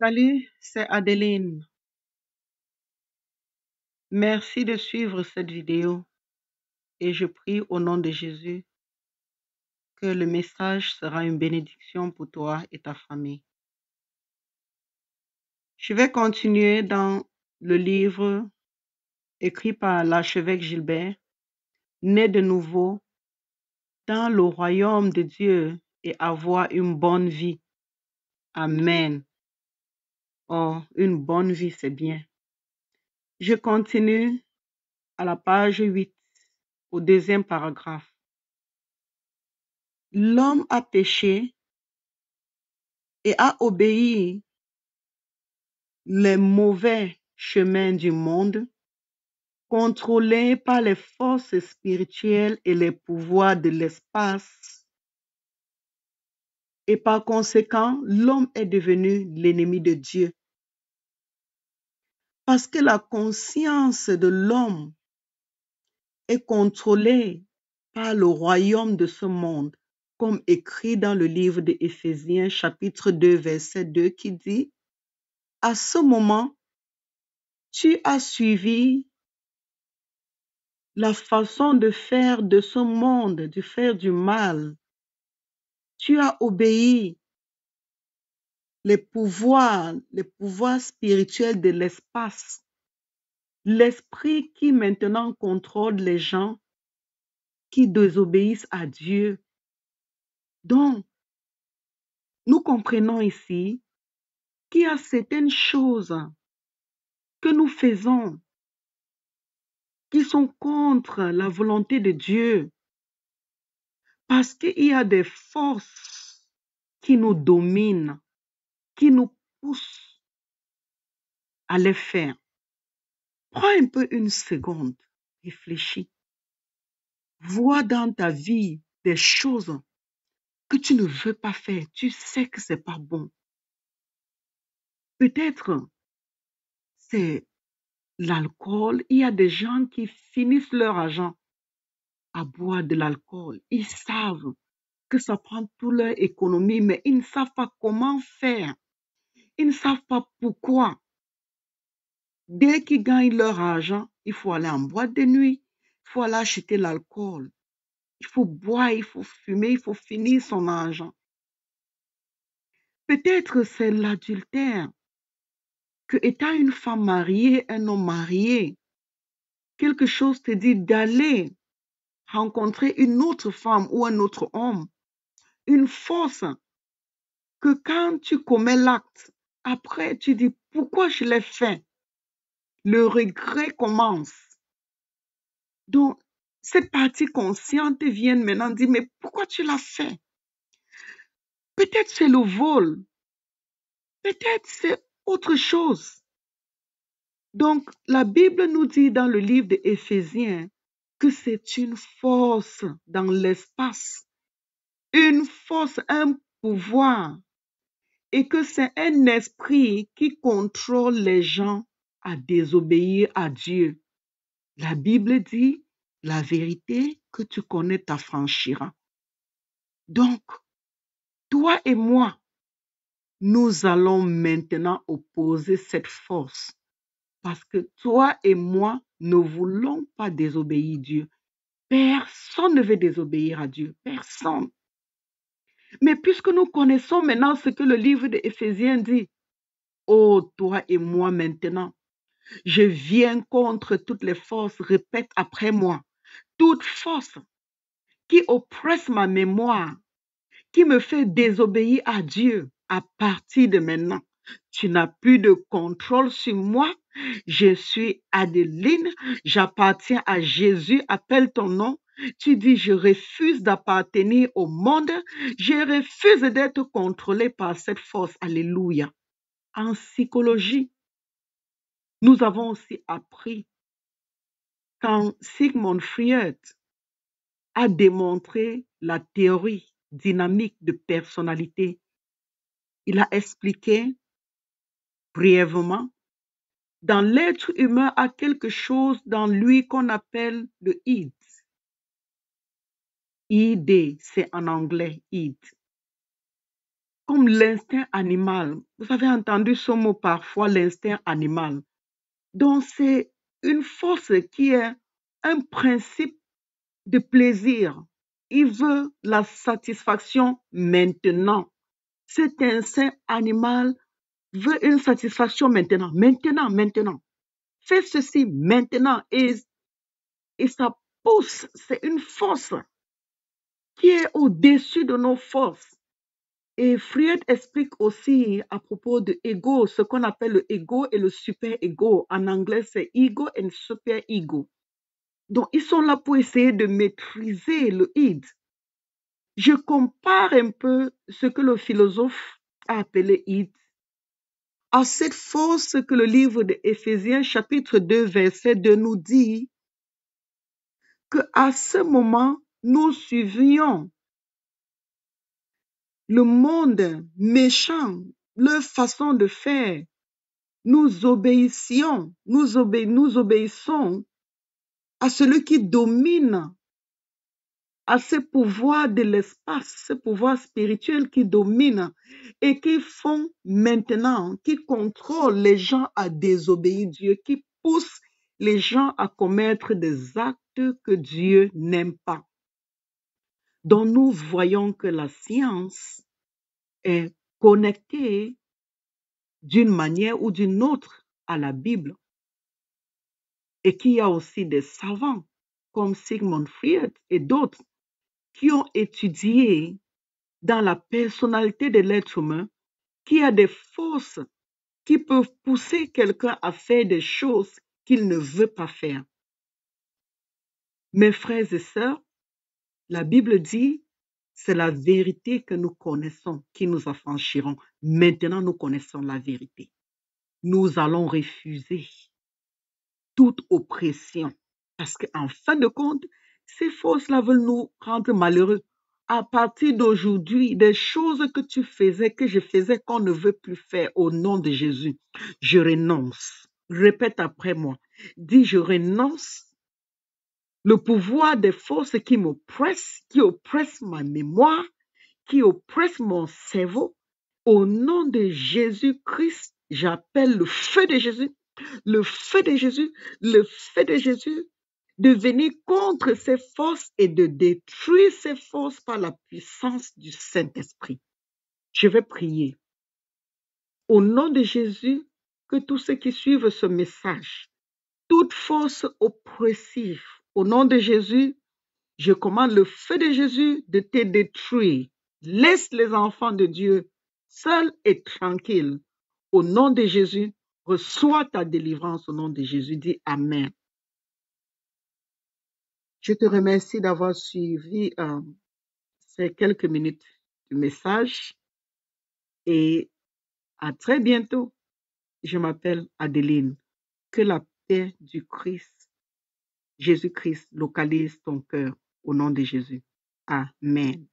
Salut, c'est Adeline. Merci de suivre cette vidéo et je prie au nom de Jésus que le message sera une bénédiction pour toi et ta famille. Je vais continuer dans le livre écrit par l'archevêque Gilbert, Né de nouveau dans le royaume de Dieu et avoir une bonne vie. Amen. Oh, une bonne vie, c'est bien. Je continue à la page 8, au deuxième paragraphe. L'homme a péché et a obéi les mauvais chemins du monde, contrôlés par les forces spirituelles et les pouvoirs de l'espace. Et par conséquent, l'homme est devenu l'ennemi de Dieu. Parce que la conscience de l'homme est contrôlée par le royaume de ce monde, comme écrit dans le livre d'Éphésiens chapitre 2, verset 2, qui dit, « À ce moment, tu as suivi la façon de faire de ce monde, de faire du mal. Tu as obéi les pouvoirs spirituels de l'espace, l'esprit qui maintenant contrôle les gens qui désobéissent à Dieu. Donc, nous comprenons ici qu'il y a certaines choses que nous faisons qui sont contre la volonté de Dieu, parce qu'il y a des forces qui nous dominent, qui nous poussent à les faire. Prends un peu une seconde, réfléchis. Vois dans ta vie des choses que tu ne veux pas faire. Tu sais que c'est pas bon. Peut-être c'est l'alcool. Il y a des gens qui finissent leur argent à boire de l'alcool. Ils savent que ça prend toute leur économie, mais ils ne savent pas comment faire. Ils ne savent pas pourquoi. Dès qu'ils gagnent leur argent, il faut aller en boîte de nuit, il faut aller acheter l'alcool. Il faut boire, il faut fumer, il faut finir son argent. Peut-être c'est l'adultère, que étant une femme mariée, un homme marié, quelque chose te dit d'aller rencontrer une autre femme ou un autre homme, une force que quand tu commets l'acte, après tu dis pourquoi je l'ai fait. Le regret commence. Donc, cette partie consciente vient maintenant dire, mais pourquoi tu l'as fait? Peut-être c'est le vol. Peut-être c'est autre chose. Donc, la Bible nous dit dans le livre d'Éphésiens que c'est une force dans l'espace, une force, un pouvoir, et que c'est un esprit qui contrôle les gens à désobéir à Dieu. La Bible dit, la vérité que tu connais t'affranchira. Donc, toi et moi, nous allons maintenant opposer cette force. Parce que toi et moi ne voulons pas désobéir à Dieu. Personne ne veut désobéir à Dieu. Personne. Mais puisque nous connaissons maintenant ce que le livre d'Éphésiens dit, oh, toi et moi maintenant, je viens contre toutes les forces, répète après moi, toute force qui oppresse ma mémoire, qui me fait désobéir à Dieu à partir de maintenant. Tu n'as plus de contrôle sur moi. Je suis Adeline, j'appartiens à Jésus, appelle ton nom. Tu dis, je refuse d'appartenir au monde, je refuse d'être contrôlé par cette force. Alléluia. En psychologie, nous avons aussi appris quand Sigmund Freud a démontré la théorie dynamique de personnalité. Il a expliqué brièvement, dans l'être humain a quelque chose dans lui qu'on appelle le id. ID, c'est en anglais, id. comme l'instinct animal. Vous avez entendu ce mot parfois, l'instinct animal. Donc, c'est une force qui est un principe de plaisir. Il veut la satisfaction maintenant. Cet instinct animal veut une satisfaction maintenant. Maintenant. Fais ceci maintenant. Et ça pousse. C'est une force qui est au-dessus de nos forces. Et Freud explique aussi à propos de ego, ce qu'on appelle le ego et le super ego. En anglais, c'est ego and super ego. Donc, ils sont là pour essayer de maîtriser le id. Je compare un peu ce que le philosophe a appelé id à cette force que le livre d'Éphésiens, chapitre 2, verset 2 nous dit qu'à ce moment, nous suivions le monde méchant, leur façon de faire. Nous obéissons à celui qui domine, à ce pouvoir de l'espace, ce pouvoir spirituel qui domine et qui font maintenant, qui contrôle les gens à désobéir Dieu, qui pousse les gens à commettre des actes que Dieu n'aime pas. Donc nous voyons que la science est connectée d'une manière ou d'une autre à la Bible et qu'il y a aussi des savants comme Sigmund Freud et d'autres qui ont étudié dans la personnalité de l'être humain qu'il y a des forces qui peuvent pousser quelqu'un à faire des choses qu'il ne veut pas faire. Mes frères et sœurs, la Bible dit, c'est la vérité que nous connaissons qui nous affranchiront. Maintenant, nous connaissons la vérité. Nous allons refuser toute oppression parce qu'en fin de compte, ces forces-là veulent nous rendre malheureux. À partir d'aujourd'hui, des choses que tu faisais, que je faisais, qu'on ne veut plus faire au nom de Jésus, je renonce. Répète après moi. Dis, je renonce le pouvoir des forces qui m'oppressent, qui oppressent ma mémoire, qui oppressent mon cerveau. Au nom de Jésus-Christ, j'appelle le feu de Jésus, le feu de Jésus, le feu de Jésus, de venir contre ces forces et de détruire ces forces par la puissance du Saint-Esprit. Je vais prier. Au nom de Jésus, que tous ceux qui suivent ce message, toute force oppressive, au nom de Jésus, je commande le feu de Jésus de te détruire. Laisse les enfants de Dieu seuls et tranquilles. Au nom de Jésus, reçois ta délivrance au nom de Jésus. Dis Amen. Je te remercie d'avoir suivi ces quelques minutes du message et à très bientôt. Je m'appelle Adeline. Que la paix du Christ, Jésus-Christ, localise ton cœur au nom de Jésus. Amen.